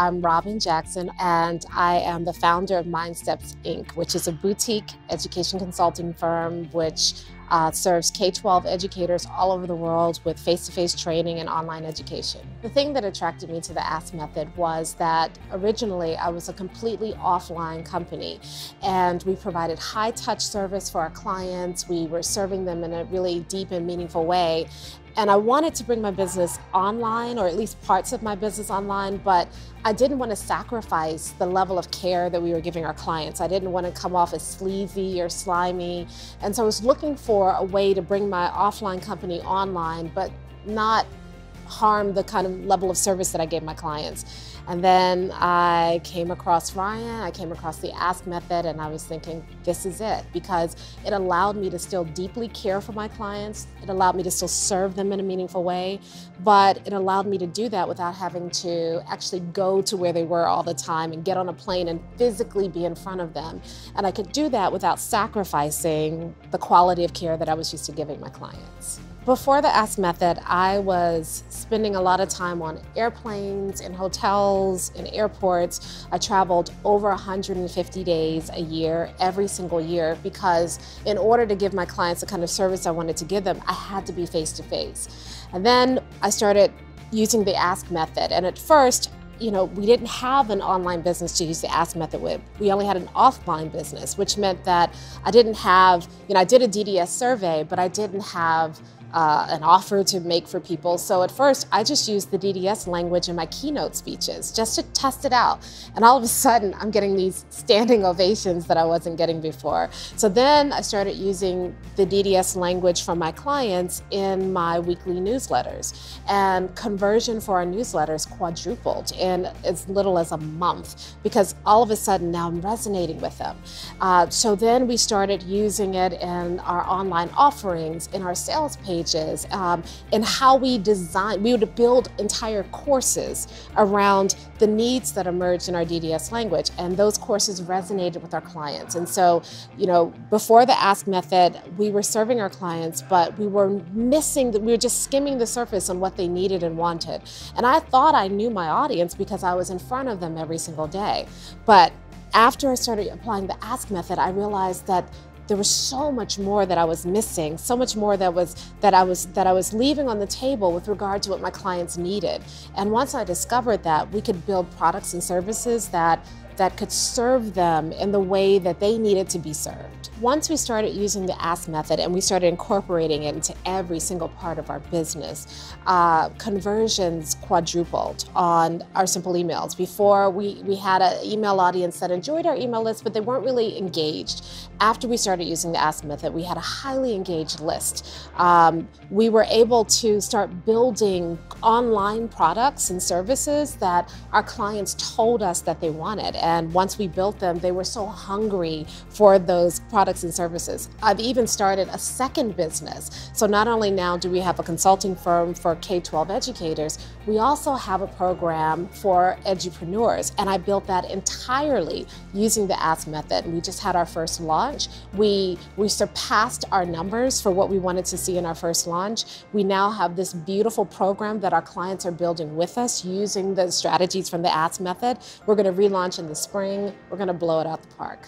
I'm Robyn Jackson, and I am the founder of MindSteps Inc., which is a boutique education consulting firm which serves K-12 educators all over the world with face-to-face training and online education. The thing that attracted me to the Ask Method was that originally I was a completely offline company, and we provided high-touch service for our clients. We were serving them in a really deep and meaningful way. And I wanted to bring my business online, or at least parts of my business online, but I didn't want to sacrifice the level of care that we were giving our clients. I didn't want to come off as sleazy or slimy. And so I was looking for a way to bring my offline company online, but not harm the kind of level of service that I gave my clients. And then I came across Ryan, I came across the Ask Method, and I was thinking, this is it, because it allowed me to still deeply care for my clients. It allowed me to still serve them in a meaningful way, but it allowed me to do that without having to actually go to where they were all the time and get on a plane and physically be in front of them. And I could do that without sacrificing the quality of care that I was used to giving my clients. Before the Ask Method, I was spending a lot of time on airplanes, in hotels, in airports. I traveled over 150 days a year, every single year, because in order to give my clients the kind of service I wanted to give them, I had to be face-to-face. And then I started using the Ask Method, and at first, we didn't have an online business to use the Ask Method with. We only had an offline business, which meant that I didn't have, I did a DDS survey, but I didn't have an offer to make for people. So at first, I just used the DDS language in my keynote speeches just to test it out. And all of a sudden, I'm getting these standing ovations that I wasn't getting before. So then I started using the DDS language from my clients in my weekly newsletters. And conversion for our newsletters quadrupled in as little as a month, because all of a sudden now I'm resonating with them. So then we started using it in our online offerings, in our sales pages, and how we would build entire courses around the needs that emerged in our DDS language, and those courses resonated with our clients. And so, before the Ask Method, we were serving our clients, but we were just skimming the surface on what they needed and wanted. And I thought I knew my audience because I was in front of them every single day. But after I started applying the Ask Method, I realized that there was so much more that I was missing, so much more that I was leaving on the table with regard to what my clients needed. And once I discovered that, we could build products and services that could serve them in the way that they needed to be served. Once we started using the Ask Method and we started incorporating it into every single part of our business, conversions quadrupled on our simple emails. Before, we had an email audience that enjoyed our email list, but they weren't really engaged. After we started using the Ask Method, we had a highly engaged list. We were able to start building online products and services that our clients told us that they wanted. And once we built them, they were so hungry for those products and services. I've even started a second business. So not only now do we have a consulting firm for K-12 educators, we also have a program for edupreneurs. And I built that entirely using the Ask Method. We just had our first launch. We surpassed our numbers for what we wanted to see in our first launch. We now have this beautiful program that our clients are building with us using the strategies from the Ask Method. We're going to relaunch in the spring. We're going to blow it out the park.